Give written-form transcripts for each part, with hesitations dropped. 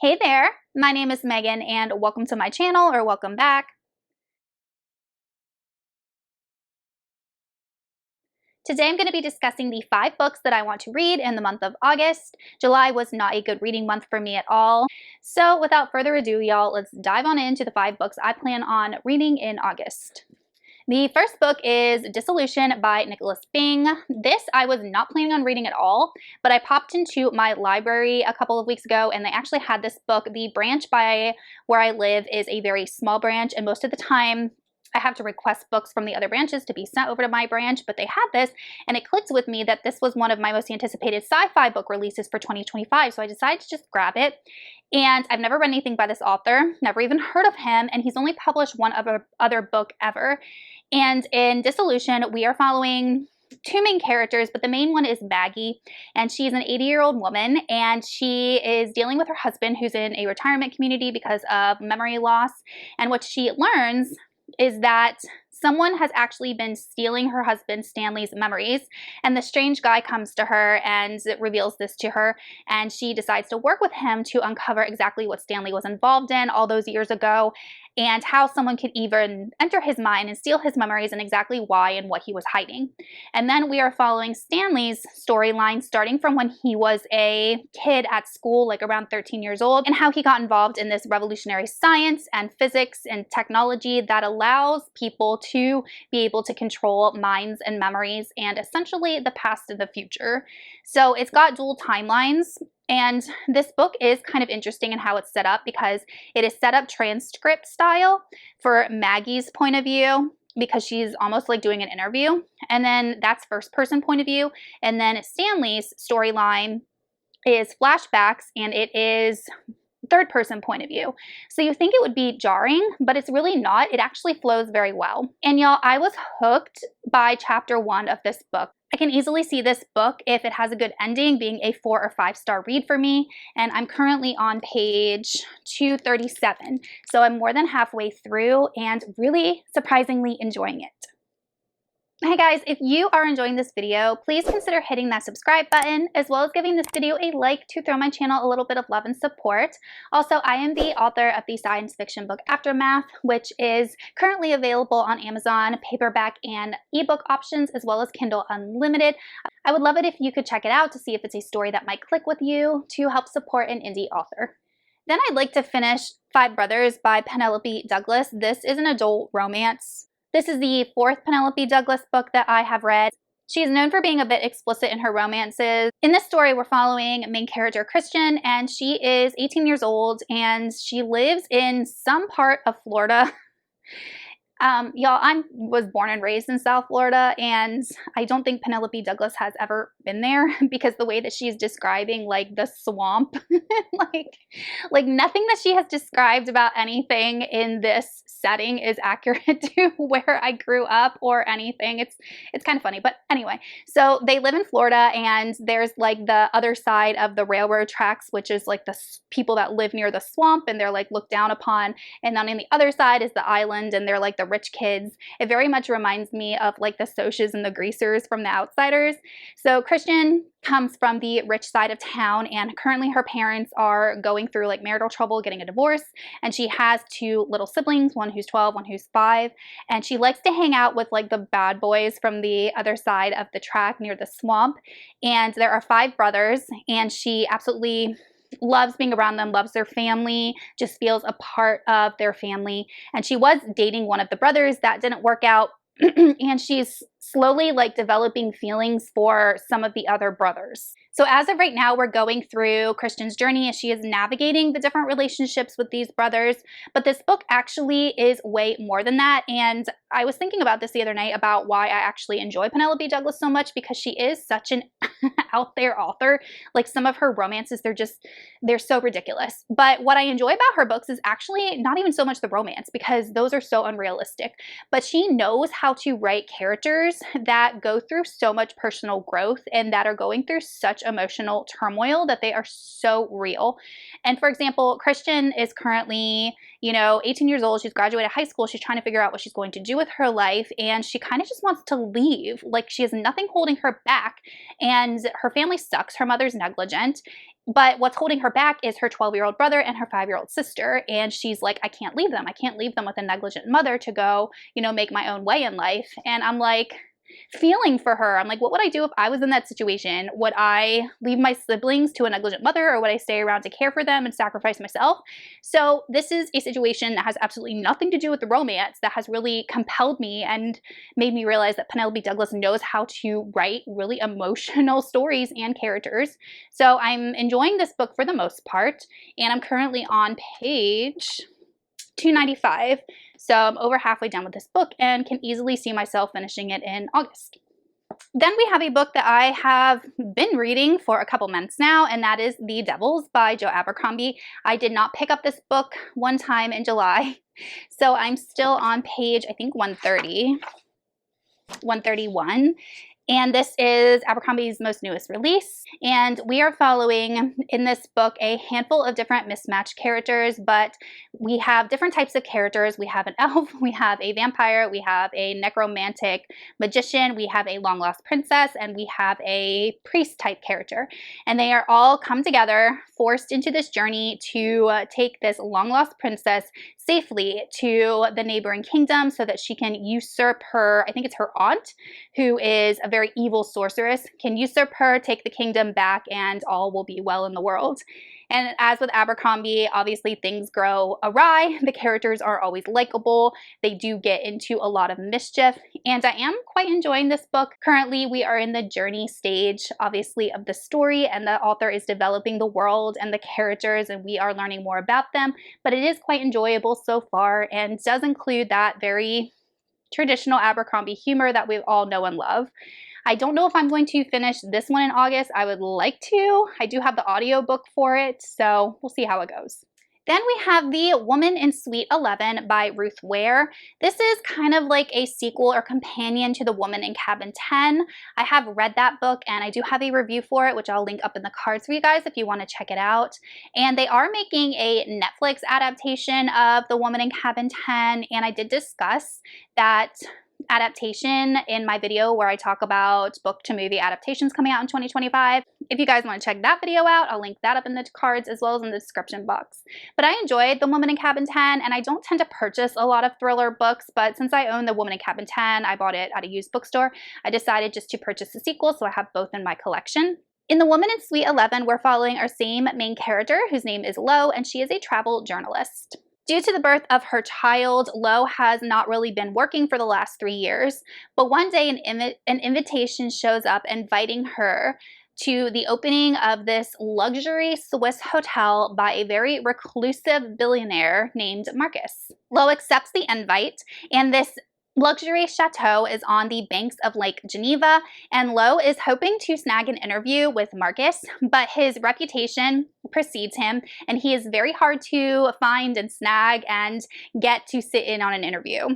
Hey there, my name is Megan and welcome to my channel, or welcome back. Today I'm going to be discussing the 5 books that I want to read in the month of August. July was not a good reading month for me at all. So without further ado, y'all, let's dive on into the 5 books I plan on reading in August. The first book is Dissolution by Nicholas Bing. This I was not planning on reading at all, but I popped into my library a couple of weeks ago and they actually had this book. The branch by where I live is a very small branch, and most of the time I have to request books from the other branches to be sent over to my branch, but they had this and it clicked with me that this was one of my most anticipated sci-fi book releases for 2025, so I decided to just grab it. And I've never read anything by this author, never even heard of him, and he's only published one other book ever. And in Dissolution, we are following 2 main characters, but the main one is Maggie, and she's an 80-year-old woman, and she is dealing with her husband who's in a retirement community because of memory loss. And what she learns is that someone has actually been stealing her husband Stanley's memories, and the strange guy comes to her and reveals this to her, and she decides to work with him to uncover exactly what Stanley was involved in all those years ago, and how someone could even enter his mind and steal his memories, and exactly why and what he was hiding. And then we are following Stanley's storyline starting from when he was a kid at school, like around 13 years old, and how he got involved in this revolutionary science and physics and technology that allows people to be able to control minds and memories and essentially the past and the future. So it's got dual timelines. And this book is kind of interesting in how it's set up because it is set up transcript style for Maggie's point of view, because she's almost like doing an interview. And then that's first person point of view. And then Stanley's storyline is flashbacks and it is third person point of view. So you think it would be jarring, but it's really not. It actually flows very well. And y'all, I was hooked by chapter 1 of this book. I can easily see this book, if it has a good ending, being a 4 or 5-star read for me, and I'm currently on page 237, so I'm more than halfway through and really surprisingly enjoying it. Hey guys, if you are enjoying this video, please consider hitting that subscribe button, as well as giving this video a like to throw my channel a little bit of love and support. Also, I am the author of the science fiction book Aftermath, which is currently available on Amazon, paperback and ebook options, as well as Kindle Unlimited. I would love it if you could check it out to see if it's a story that might click with you to help support an indie author. Then I'd like to finish Five Brothers by Penelope Douglas. This is an adult romance. This is the 4th Penelope Douglas book that I have read. She is known for being a bit explicit in her romances. In this story, we're following main character Christian, and she is 18 years old, and she lives in some part of Florida. Y'all, I was born and raised in South Florida, and I don't think Penelope Douglas has ever been there, because the way that she's describing like the swamp, like nothing that she has described about anything in this setting is accurate to where I grew up or anything. It's kind of funny, but anyway, so they live in Florida, and there's like the other side of the railroad tracks, which is like the people that live near the swamp, and they're like looked down upon, and then on the other side is the island, and they're like the rich kids. It very much reminds me of like the Socs and the Greasers from The Outsiders. So Christian comes from the rich side of town, and currently her parents are going through like marital trouble, getting a divorce, and she has 2 little siblings, one who's 12, one who's 5, and she likes to hang out with like the bad boys from the other side of the track near the swamp. And there are 5 brothers, and she absolutely loves being around them, loves their family, just feels a part of their family. And she was dating one of the brothers. That didn't work out. And she's slowly like developing feelings for some of the other brothers. So as of right now, we're going through Christian's journey as she is navigating the different relationships with these brothers. But this book actually is way more than that. And I was thinking about this the other night about why I actually enjoy Penelope Douglas so much, because she is such an out there author. Like some of her romances, they're so ridiculous. But what I enjoy about her books is actually not even so much the romance, because those are so unrealistic. But she knows how to write characters that go through so much personal growth and that are going through such emotional turmoil that they are so real. And for example, Christian is currently, 18 years old. She's graduated high school. She's trying to figure out what she's going to do with her life. And she kind of just wants to leave. Like she has nothing holding her back. And her family sucks. Her mother's negligent. But what's holding her back is her 12-year-old brother and her 5-year-old sister. And she's like, I can't leave them. I can't leave them with a negligent mother to go, make my own way in life. And I'm like, feeling for her. I'm like, what would I do if I was in that situation? Would I leave my siblings to a negligent mother, or would I stay around to care for them and sacrifice myself? So this is a situation that has absolutely nothing to do with the romance, that has really compelled me and made me realize that Penelope Douglas knows how to write really emotional stories and characters. So I'm enjoying this book for the most part, and I'm currently on page 295. So I'm over halfway done with this book and can easily see myself finishing it in August. Then we have a book that I have been reading for a couple months now, and that is The Devils by Joe Abercrombie. I did not pick up this book one time in July, so I'm still on page, I think, 130, 131. And this is Abercrombie's most newest release. And we are following in this book a handful of different mismatched characters, but we have different types of characters. We have an elf, we have a vampire, we have a necromantic magician, we have a long-lost princess, and we have a priest type character. And they are all come together, forced into this journey to take this long-lost princess safely to the neighboring kingdom so that she can usurp her, I think it's her aunt, who is a very evil sorceress, can usurp her, take the kingdom back, and all will be well in the world. And as with Abercrombie, obviously things grow awry. The characters are always likable. They do get into a lot of mischief, and I am quite enjoying this book. Currently, we are in the journey stage, obviously, of the story, and the author is developing the world and the characters, and we are learning more about them, but it is quite enjoyable so far and does include that very traditional Abercrombie humor that we all know and love. I don't know if I'm going to finish this one in August. I would like to. I do have the audiobook for it, so we'll see how it goes. Then we have The Woman in Suite 11 by Ruth Ware. This is kind of like a sequel or companion to The Woman in Cabin 10. I have read that book and I do have a review for it, which I'll link up in the cards for you guys if you want to check it out. And they are making a Netflix adaptation of The Woman in Cabin 10, and I did discuss that adaptation in my video where I talk about book to movie adaptations coming out in 2025. If you guys want to check that video out, I'll link that up in the cards as well as in the description box. But I enjoyed The Woman in Cabin 10, and I don't tend to purchase a lot of thriller books, but since I own The Woman in Cabin 10, I bought it at a used bookstore, I decided just to purchase the sequel, so I have both in my collection. In The Woman in Suite 11, we're following our same main character, whose name is Lo, and she is a travel journalist. Due to the birth of her child, Lo has not really been working for the last 3 years, but one day an invitation shows up inviting her to the opening of this luxury Swiss hotel by a very reclusive billionaire named Marcus. Lo accepts the invite, and this luxury chateau is on the banks of Lake Geneva, and Lo is hoping to snag an interview with Marcus, but his reputation precedes him, and he is very hard to find and snag and get to sit in on an interview.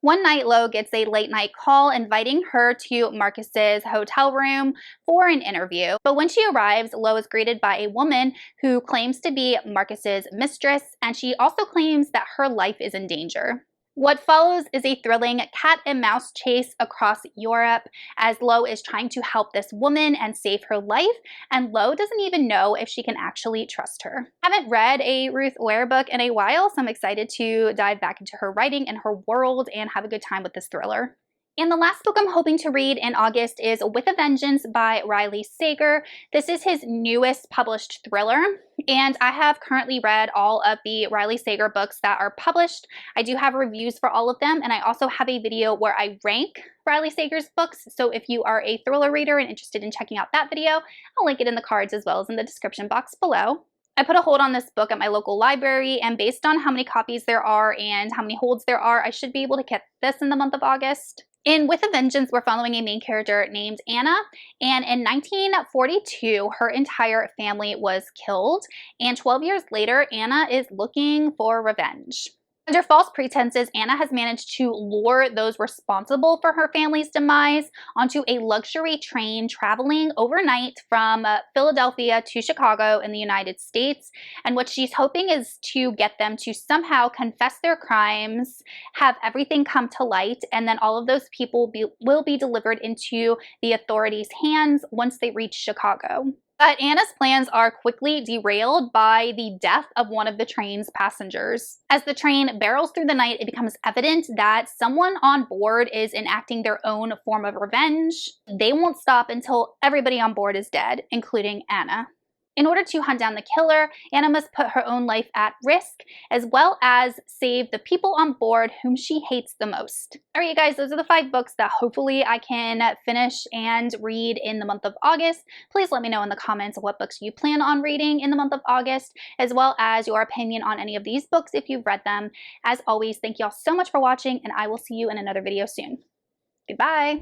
One night, Lo gets a late night call inviting her to Marcus's hotel room for an interview. But when she arrives, Lo is greeted by a woman who claims to be Marcus's mistress, and she also claims that her life is in danger. What follows is a thrilling cat and mouse chase across Europe as Lo is trying to help this woman and save her life, and Lo doesn't even know if she can actually trust her. I haven't read a Ruth Ware book in a while, so I'm excited to dive back into her writing and her world and have a good time with this thriller. And the last book I'm hoping to read in August is With a Vengeance by Riley Sager. This is his newest published thriller, and I have currently read all of the Riley Sager books that are published. I do have reviews for all of them, and I also have a video where I rank Riley Sager's books, so if you are a thriller reader and interested in checking out that video, I'll link it in the cards as well as in the description box below. I put a hold on this book at my local library, and based on how many copies there are and how many holds there are, I should be able to get this in the month of August. In With a Vengeance, we're following a main character named Anna, and in 1942, her entire family was killed, and 12 years later, Anna is looking for revenge. Under false pretenses, Anna has managed to lure those responsible for her family's demise onto a luxury train traveling overnight from Philadelphia to Chicago in the United States. And what she's hoping is to get them to somehow confess their crimes, have everything come to light, and then all of those people will be delivered into the authorities' hands once they reach Chicago. But Anna's plans are quickly derailed by the death of one of the train's passengers. As the train barrels through the night, it becomes evident that someone on board is enacting their own form of revenge. They won't stop until everybody on board is dead, including Anna. In order to hunt down the killer, Anna must put her own life at risk, as well as save the people on board whom she hates the most. Alright, you guys, those are the 5 books that hopefully I can finish and read in the month of August. Please let me know in the comments what books you plan on reading in the month of August, as well as your opinion on any of these books if you've read them. As always, thank you all so much for watching, and I will see you in another video soon. Goodbye!